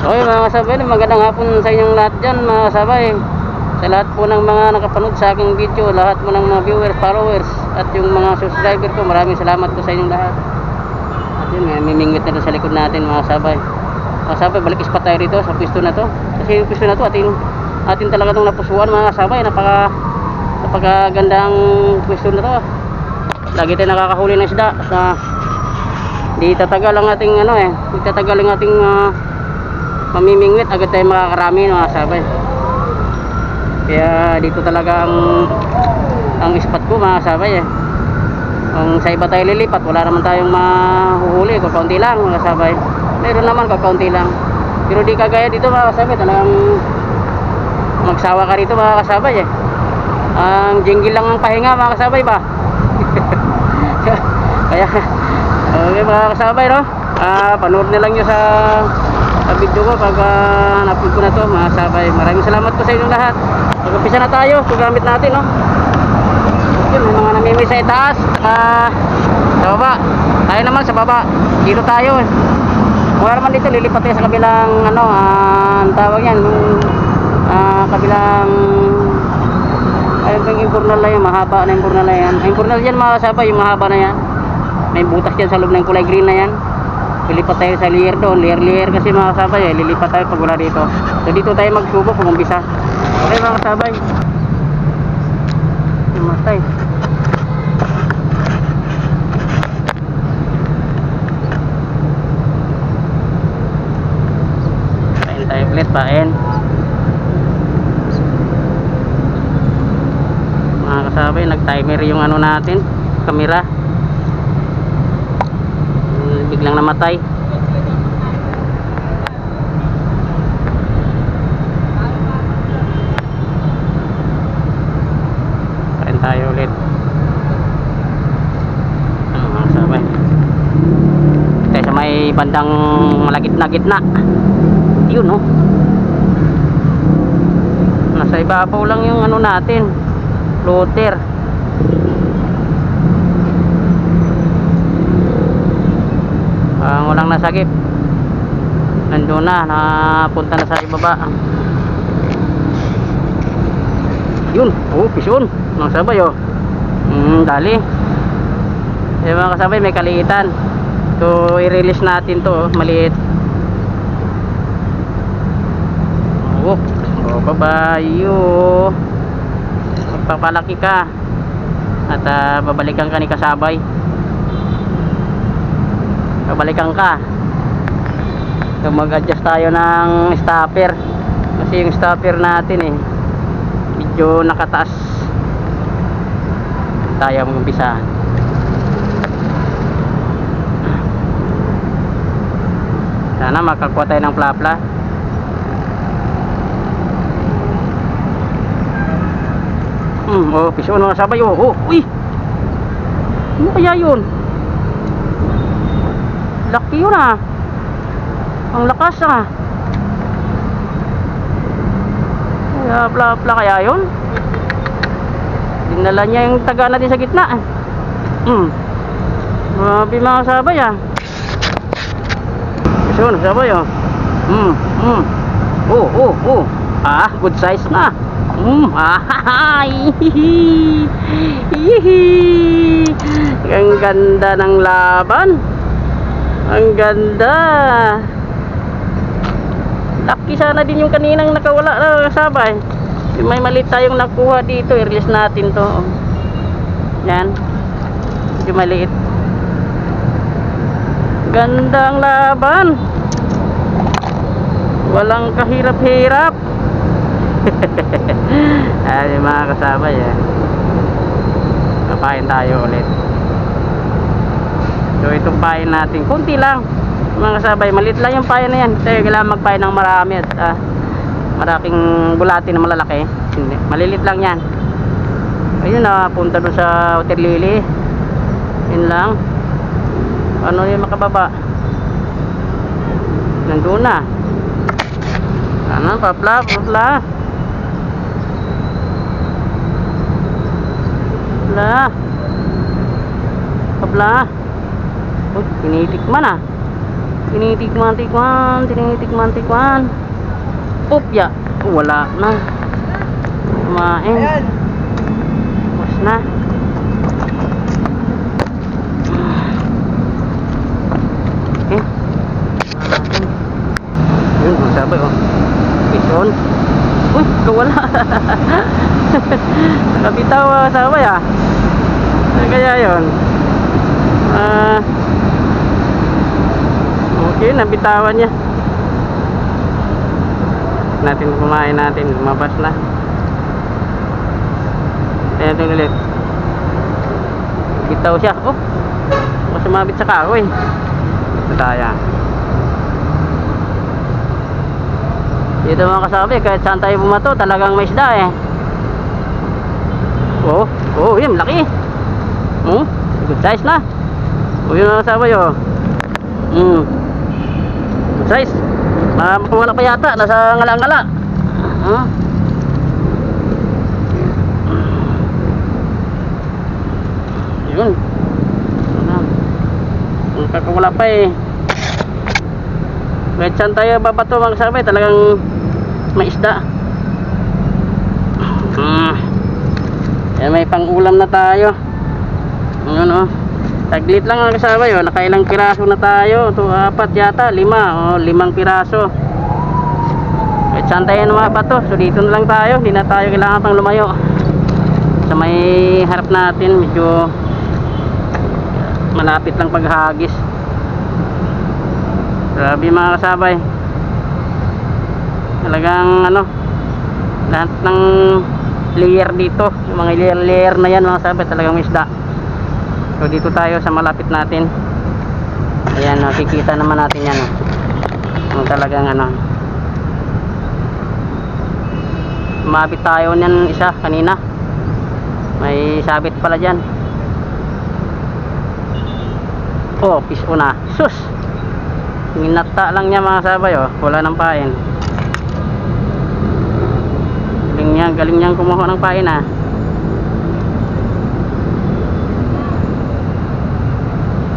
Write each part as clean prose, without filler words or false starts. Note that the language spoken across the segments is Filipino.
Okay mga kasabay, magandang hapon sa inyong lahat dyan mga kasabay. Sa lahat po ng mga nakapanood sa aking video, lahat mo ng mga viewers, followers at yung mga subscriber ko, maraming salamat po sa inyong lahat. At yun, may mimingwit na doon sa likod natin mga kasabay. Mga kasabay, balik ispat tayo rito sa pwesto na to. Kasi yung pwesto na to atin talaga itong napusuan mga kasabay. Napakagandang pwesto na to. Lagi tayo nakakahuli ng isda. Di tatagal ang ating di tatagal ang ating mamimingwit, agad tayo makakarami mga kasabay. Kaya dito talaga ang spot ko mga kasabay Kung sa iba tayo lilipat, wala naman tayong mahuhuli, kakaunti lang mga kasabay. Meron naman kakaunti lang, pero di kagaya dito mga kasabay. Talagang magsawa ka rito mga kasabay ang jingle lang ang pahinga mga kasabay ba. Kaya okay mga kasabay, no? Panood na lang nyo sa video ko pag na-upload ko na to mga kasabay. Maraming salamat po sa inyong lahat. Mag-umpisa na tayo, paggamit natin, no? Yun, may mga namimay sa itaas, sa baba. Tayo naman sa baba, dito tayo wala naman dito, lilipat tayo sa kabilang ang tawag yan, kabilang ayun, yung impurnal na yan, mahaba na impurnal na yan. Impurnal yan mga kasabay, yung mahaba na yan, may butas dyan sa loob ng kulay green na yan. Lilipat tayo sa layer doon, layer kasi mga kasabay lilipat tayo pag wala dito. So dito tayo magsubok kung umpisa. Okay mga kasabay, namatay. Pain tayo ulit, pain mga kasabay. Nag timer yung natin, kamera, biglang namatay. Kain tayo ulit mga kasabay. Tayo sa may bandang malagit na gitna yun, no? Nasa ibabaw lang yung natin, floater. Walang nasagip, nandun na, napunta na sa ibaba. Yun, pison mga kasabay dali. Mga kasabay, may kaliitan. So i-release natin to, maliit. Babayo, magpapalaki ka at babalikan ka ni kasabay. Babalikan ka. So mag-adjust tayo ng stopper kasi yung stopper natin medyo nakataas. Tayo mag-umpisa. Sana makakuha tayo ng plapla. Pison mga sabay. Uy, ano kaya yun? Laki yun ang lakas plapla kaya yun. Dinala niya yung taga natin sa gitna. Grabe mga sabay pison sabay good size na. Ang ganda ng laban, ang ganda. Lucky sana din yung kaninang nakawala na kasabay. May maliit tayong nakuha dito, i-release natin to. Yan, medyo maliit. Ganda ang laban, walang kahirap-hirap. Ay mga kasabay kapain tayo ulit. So itong pain natin kunti lang mga kasabay, maliit lang yung pain na yan. Kaya kailangan magpain ng marami at malaking bulati na malalaki. Hindi, malilit lang yan. Ayun punta doon sa Hotel Lily. Yun lang. Ano yung makababa, nandun na. Papla Pabla. Tinitikman Tinitikman. Pupya. Wala na. Kumain. Ayan. Tapos na. Okay. Yun, masabi oh. Ison. Uy, kawala. Nakabitaw sabay ah. Ano kaya yun? Okay, nabitawan niya. Natin kumain natin, lumabas na. Ayan ito ulit. Bitaw siya. Oh, mas sumabit sa kahoy. Ito tayo. Dito mga kasabi, kahit saan tayo bumato, talagang may isda eh. Oh, yun, laki. Good size na. Yun mga kasabi oh. Good size. Wala pa yata, nasa ngala-ngala. Yun. Wala pa eh. Kahit saan tayo babato mga kasabay, talagang may isda. Yan, may pang-ulam na tayo. Yun oh. Taglit lang mga kasabay oh. Nakailang piraso na tayo. Ito, 4 yata, 5. 5 piraso. Kahit saan tayo na mabato. So dito na lang tayo. Hindi na tayo kailangan pang lumayo. Sa may harap natin, medyo malapit lang paghagis. Grabe mga kasabay. Talagang ano, lahat ng layer dito, yung mga layer na yan mga kasabay, talagang may isda. So dito tayo sa malapit natin. Ayan, nakikita naman natin yan. Yung talagang ano, umabit tayo niyan isa kanina. May sabit pala dyan. Oh, piso na. Sus! Minata lang niya mga sabay oh. Wala nang pain. Galing niyang kumuha ng pain ah.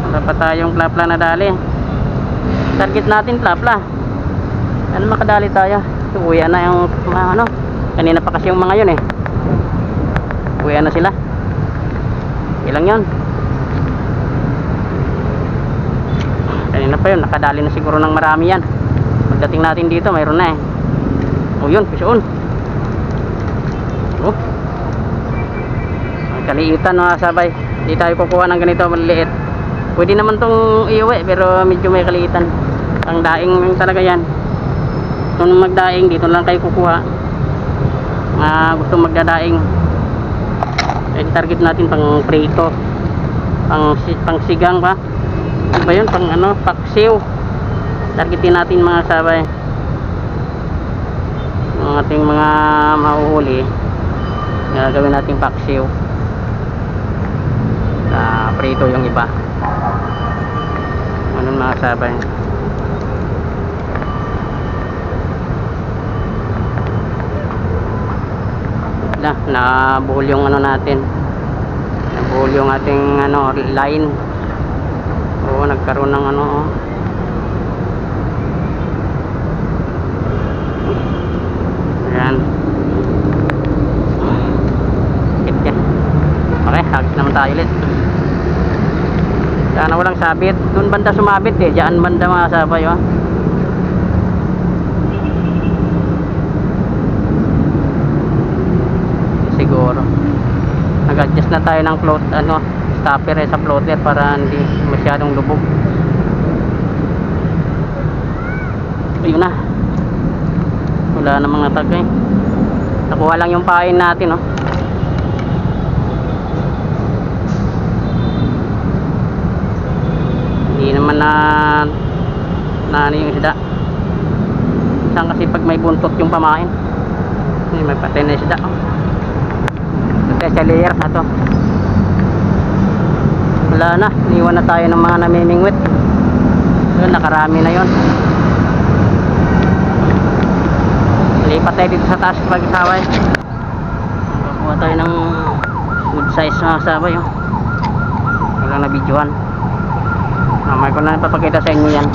Wala pa tayong plapla na dali. Target natin plapla. Ano makadali tayo? Uwi na yung mga ano. Kanina pa kasi yung mga yun eh. Uwi na sila. Ilang yun? Kanina pa yun, nakadali na siguro ng marami yan. Pagdating natin dito, mayroon na eh. O yun, pisoon. Oh. Ang kaliitan mga sabay. Hindi tayo kukuha ng ganito maliliit. Pwede naman tong iuwi, pero medyo may kaliitan. Ang daing talaga yan. Kung magdaing, dito lang tayo kukuha. Gusto magdadaing. Yung target natin pang prito. Pang sigang pa. Ano ba yun? Pang ano, paksiw. Targetin natin mga sabay. Ang ating mga mahuhuli, gagawin natin paksiw. Prito yung iba. Ganun mga sabay. Nabuhol yung ano natin. Nabuhol yung ating ano, line. Oo, nagkaroon ng ano oh. Ayan. Hit yan. Okay, hagis naman tayo ulit. Sana walang sabit. Doon banda sumabit eh. Diyan banda mga sabay oh. Siguro nag-adjust na tayo ng float ano, stopper sa floater para hindi masyadong lubog. Ayun na, wala na mga tagay. Nakuha lang yung pain natin oh. Hindi naman na ano yung isda. Saan kasi pag may buntot yung pamain, hindi may patay na isda oh. Sa layer na to, wala na, iniwan na tayo ng mga namimingwit. Yun, nakarami na yun. Lipat tayo dito sa taas pag-isaway. Kukuha tayo ng good size na sabay oh. Walang nabidyohan. Mamaya ko na papakita sa inyo yan.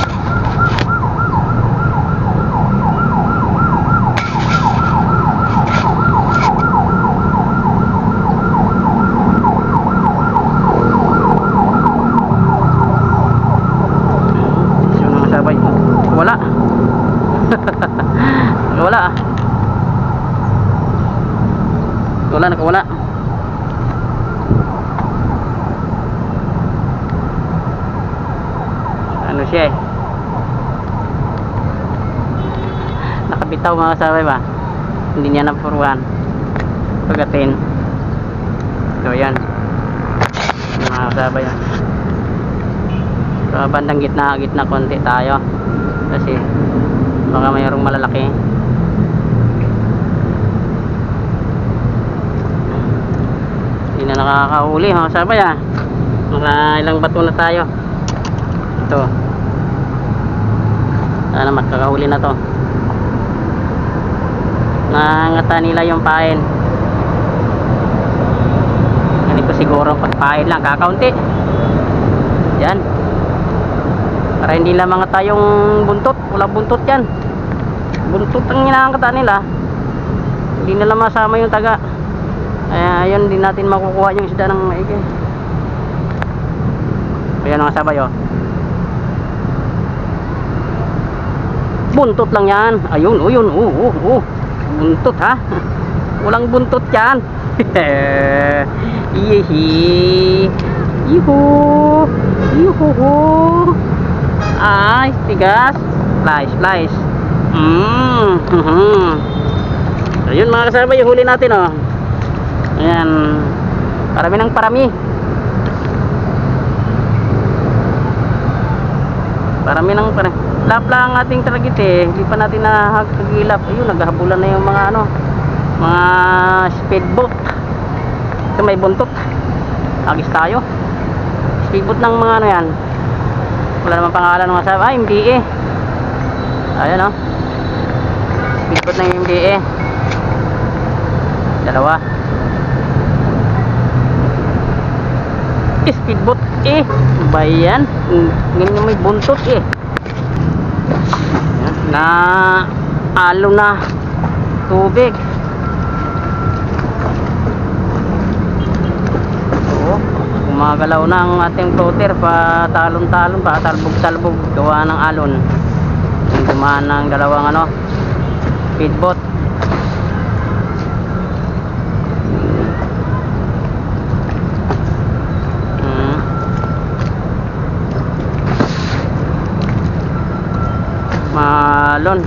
Yun mga sabay. Wala. Wala ah. Wala, nakawala. Ano siya eh, nakabitaw mga kasabay ba, hindi niya napuruan pagatin. So yan mga kasabay yan. So bandang gitna konti tayo kasi baka mayroong malalaki. Hindi na nakakahuli mga kasabay ah. Mga ilang bato na tayo. Ito sana makakahuli na to. Nangata nila yung pain. Ganito siguro pagpain lang kakaunti yan para hindi lang mga tayong buntot. Wala buntot yan, buntot ang inaangkata nila, hindi nila masama yung taga. Ayun, hindi natin makukuha yung isda ng maigi. Ayan mga sabay oh, buntot lang yan. Ayun, yun, buntot ha. Walang buntot yan. Ihi. Yuhu. Yuhu. Ay, tigas. Slice. Ayun mga kasabay, huli natin oh. Ayan. Parami ng parami. Lap lang ang ating target eh. Hindi pa natin nakagilap. Ayun, naghahabulan na yung mga mga speedboat. Ito may buntot. Agis tayo. Speedboat ng mga yan. Wala naman pangalan ng mga sabi. MBA. Ayan oh. Speedboat ng MBA. Dalawa. Speedboat eh. Bayan. Ganyan may buntot eh. Na alo na tubig. So, gumagalaw na ang ating floater pa talon-talon, pa talbog-talbog gawa ng alon. Dumaan ng dalawang speedboat. Malon.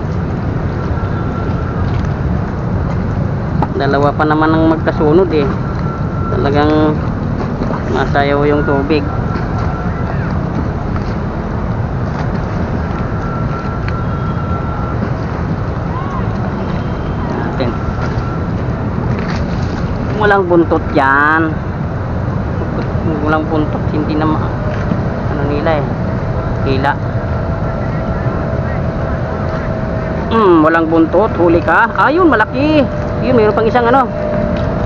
Dalawa pa naman ang magkasunod eh. Talagang masayaw yung tubig. Natin. Walang buntot yan. Walang buntot. Hindi na nila eh. Hila. Walang buntot, huli ka. Ayun, malaki. Yun, mayroon pang isang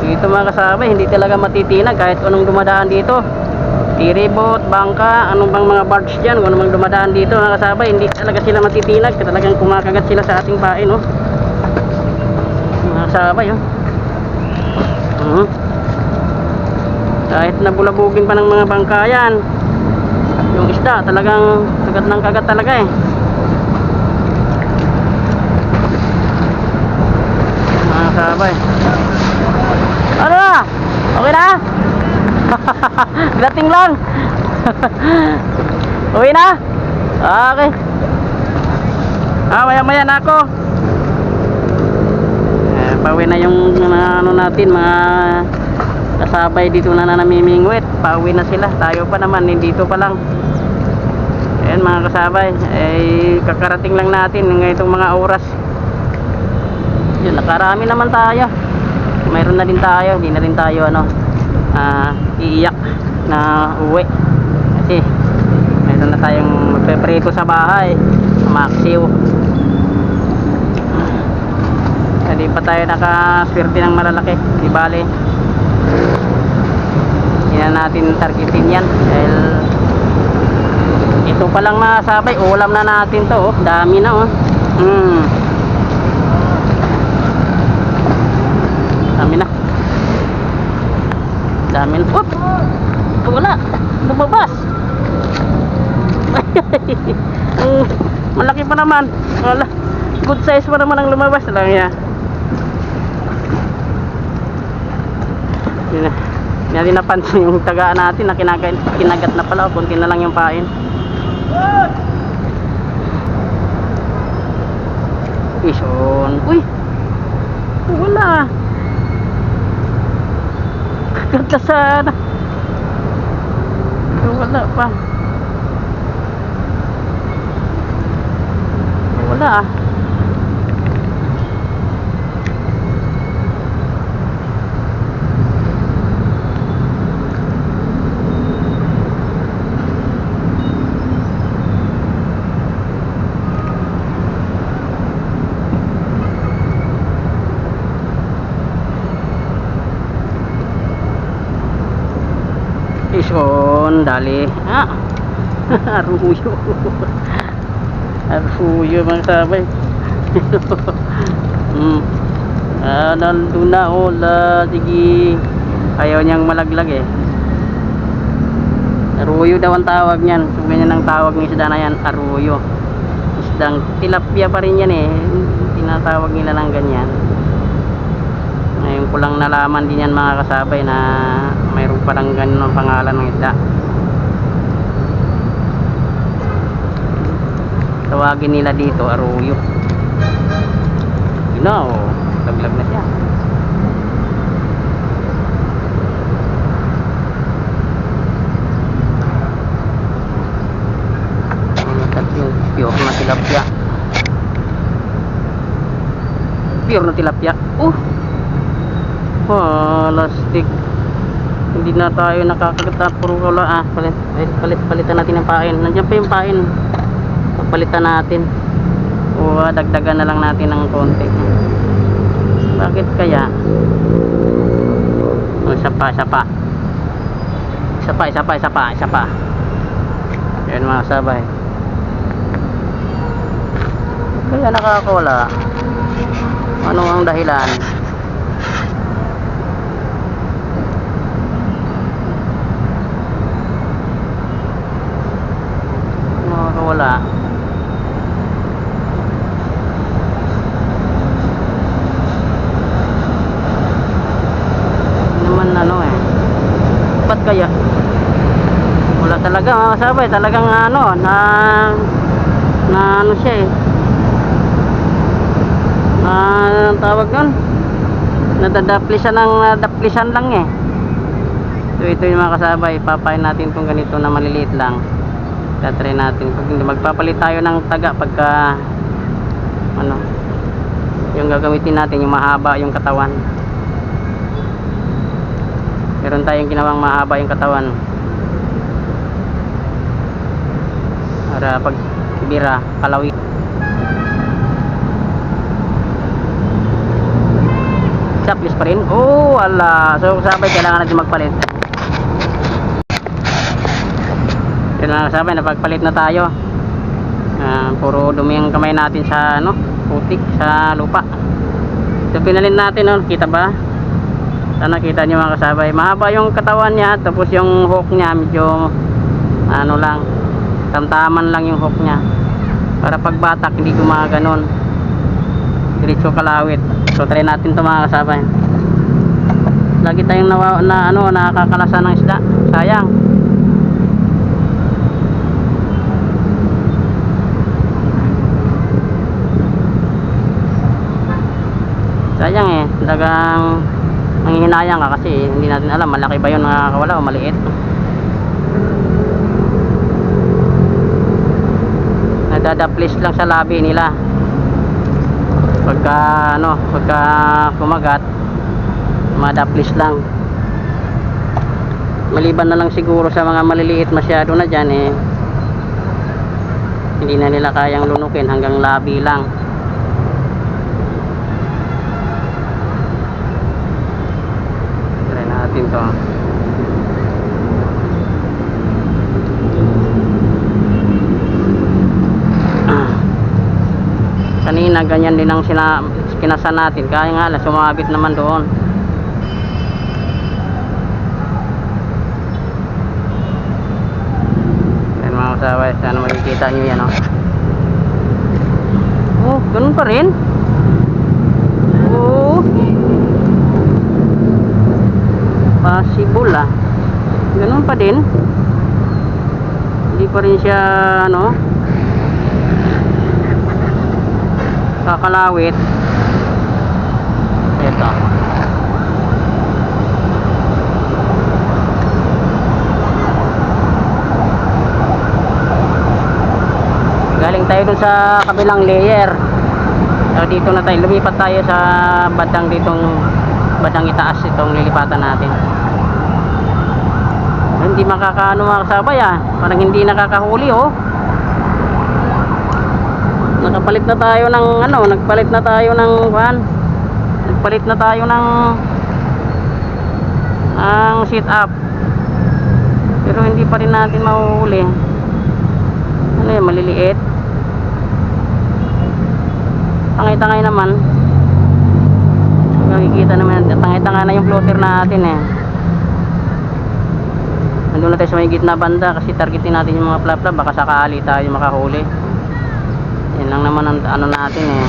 dito mga kasabay, hindi talaga matitinag kahit anong dumadaan dito. Tiribot, bangka, anong bang mga barge dyan, anong bang dumadaan dito mga kasabay, hindi talaga sila matitinag. Talagang kumakagat sila sa ating pain mga kasabay kahit nabulabugin pa ng mga bangka yan, yung isda talagang kagat ng kagat talaga eh. Sabay. Ano na? Okay na? Dating lang. Uwi na? Okay. Maya-maya na ako. Pauwi na yung natin, mga kasabay dito na namimingwit. Pauwi na sila. Tayo pa naman, dito pa lang. Ayan mga kasabay, kakarating lang natin ng itong mga oras. Yun, nakarami naman tayo. Mayroon na din tayo, hindi na rin tayo iiyak na uwi kasi mayroon na tayong magpeprito sa bahay, maksiw. Hindi pa tayo nakaswerte ng malalaki, di bale hindi na natin targetin yan dahil palang masabay, ulam na natin to, oh. Dami na, oh. Dami na. Dami na. Oop! Wala. Lumabas. Malaki pa naman. Wala. Good size pa naman ang lumabas lang yan. Yun na. Hindi natin napansin yung tagaan natin na kinagat na pala. Kunti na lang yung pain. Ison. Uy! Wala. Kagat sana. Wala pa. Wala ah. Ison, dali. Ah. Aruyo. Aruyo mga sabay. Nandun na la. Sige. Ayaw niyang malaglag eh. Aruyo daw ang tawag niyan. So, ganyan ang tawag ng isda na yan. Aruyo. Isdang tilapia pa rin yan eh. Tinatawag nila ng ganyan. Ngayon ko lang nalaman din yan mga kasabay na mayroon palang ganun ang pangalan ng isda. Tawagin nila dito aruyo. Yun na oh, laglag na siya. Pure na tilapia. Pure na tilapia. Plastic. Hindi na tayo nakakagat. Puro wala ah. Palitan natin ang pain. Nandiyan pa yung pain. Palitan natin. O dagdagan na lang natin ng konti. Bakit kaya? Isa pa. Yan mga sabay. Kaya nakakawala. Ano ang dahilan? Nakakawala. Naman ano eh. Ba't kaya? Wala talaga mga kasabay. Talagang ano na ano siya eh. Ang tawag nun, nadadaplisan lang eh. So ito yung mga kasabay, papain natin itong ganito na maliliit lang. Tatry natin pag magpapalit tayo ng taga pagka ano yung gagamitin natin, yung mahaba yung katawan. Meron tayong ginawang mahaba yung katawan para pag bira, kalawi. Saplis pa rin. Oh, wala. So, sabay, kailangan natin magpalit. Yun na, sabay, napagpalit na tayo. Puro dumi ang kamay natin sa, ano, putik, sa lupa. So, pinalin natin, no? Kita ba? Sana kita nyo mga kasabay. Mahaba yung katawan niya, tapos yung hook niya, medyo, ano lang, tamtaman lang yung hook niya. Para pagbatak, hindi gumaganon. Diretso kalawit. So try natin ito mga kasabay. Lagi tayong nakakalasan ng isda. Sayang. Sayang eh. Talagang manghihinayang ka kasi hindi natin alam malaki ba yun nakakawala o maliit. Nadadaplis lang sa labi nila. Pagka kumagat, madaplis lang. Maliban na lang siguro sa mga maliliit masyado na dyan eh, hindi na nila kayang lunukin, hanggang labi lang. Try natin to. ginaganyan din ang kinasan natin, kaya nga lang sumabit naman doon. Yan mga kasabay, sana makikita nyo yan, oh. Oh, ganun pa rin. Oh, possible ah, ganun pa din, hindi pa rin siya ano kakalawit. Ito, galing tayo dun sa kabilang layer. So, dito na tayo, lumipat tayo sa bandang itaas, itong lilipatan natin. Hindi makakaano mga kasabay ah, parang hindi nakakahuli oh. Nagpalit na tayo ng ang sit up, pero hindi pa rin natin mahuhuli. Ano yan, maliliit, tangay-tangay naman. Nakikita naman, tangay-tangay na yung floater natin eh. Nandun na tayo sa may gitna banda kasi targetin natin yung mga plapla, baka sakali tayo makahuli. Yan lang naman ang ano natin eh,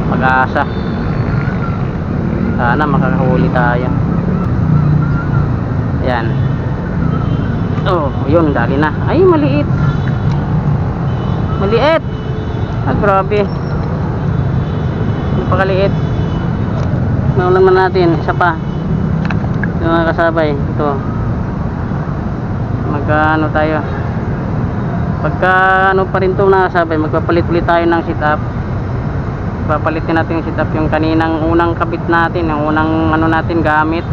pag-asa. Sana makakahuli tayo. Yan. Oh, yun, dali na. Ay, maliit. Maliit. Ah, grabe. Napakaliit. Naulang na natin, isa pa. Yung mga kasabay, ito. Magkano tayo? Pagka ano pa rin ito na kasabay, magpapalit ulit tayo ng sit up. Papalitin natin yung sit up, yung kaninang unang kabit natin, yung unang ano natin gamit.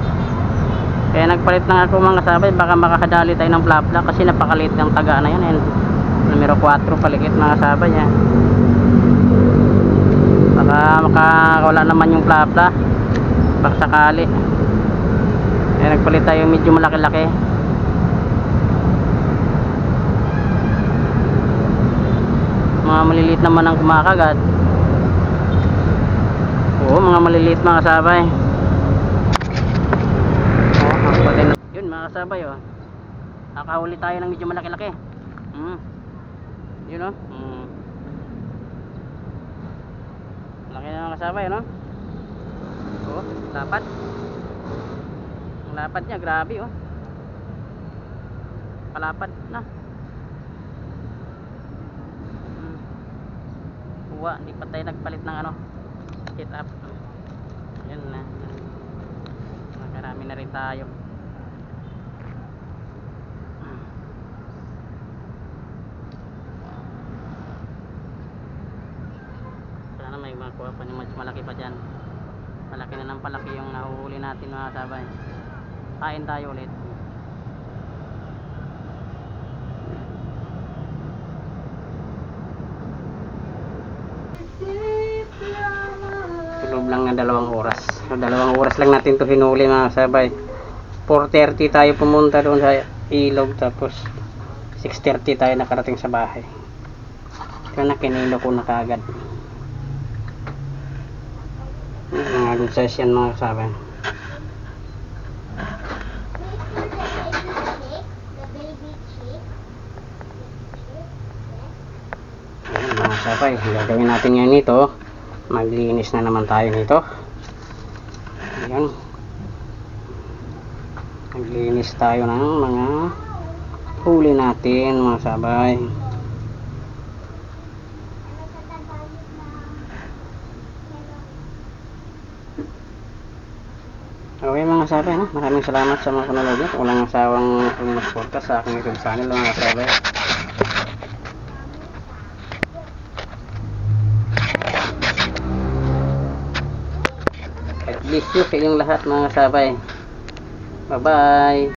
Kaya nagpalit na ako mga kasabay, baka makakadali tayo ng plapla kasi napakaliit ng taga na yan. Numero 4 paligid mga kasabay yan. Baka makakawala naman yung plapla, baka sakali. Kaya nagpalit tayo medyo malaki-laki. Mga maliliit naman ang kumakagat. Oo, mga maliliit mga kasabay. Yun mga kasabay oh, nakahuli tayo ng medyo malaki-laki. Yun oh. Laki na mga kasabay no. Oh, lapat. Ang lapat niya grabe oh, palapad na. Buwa, hindi pa tayo nagpalit ng ano, sit up. Yun na, nakarami na rin tayo. Sana may makuha pa yung mas malaki pa dyan. Malaki na ng palaki yung nahuhuli natin mga sabay. Kain tayo ulit. Loob lang ng 2 oras. So, 2 oras lang natin ito hinuli mga sabay. 4:30 tayo pumunta doon sa ilog, tapos 6:30 tayo nakarating sa bahay. Kaya nakinilo ko na kaagad. Mga good size yan mga sabay. Ayan mga sabay, gagawin natin ngayon ito. Maglinis na naman tayo nito. Ayan, maglinis tayo ng mga huli natin mga sabay. Okay mga sabay, no? Maraming salamat sa mga panonood. Walang asawang mag-suporta sa aking YouTube channel mga sabay. Bless you sa inyong lahat mga sabay. Bye bye.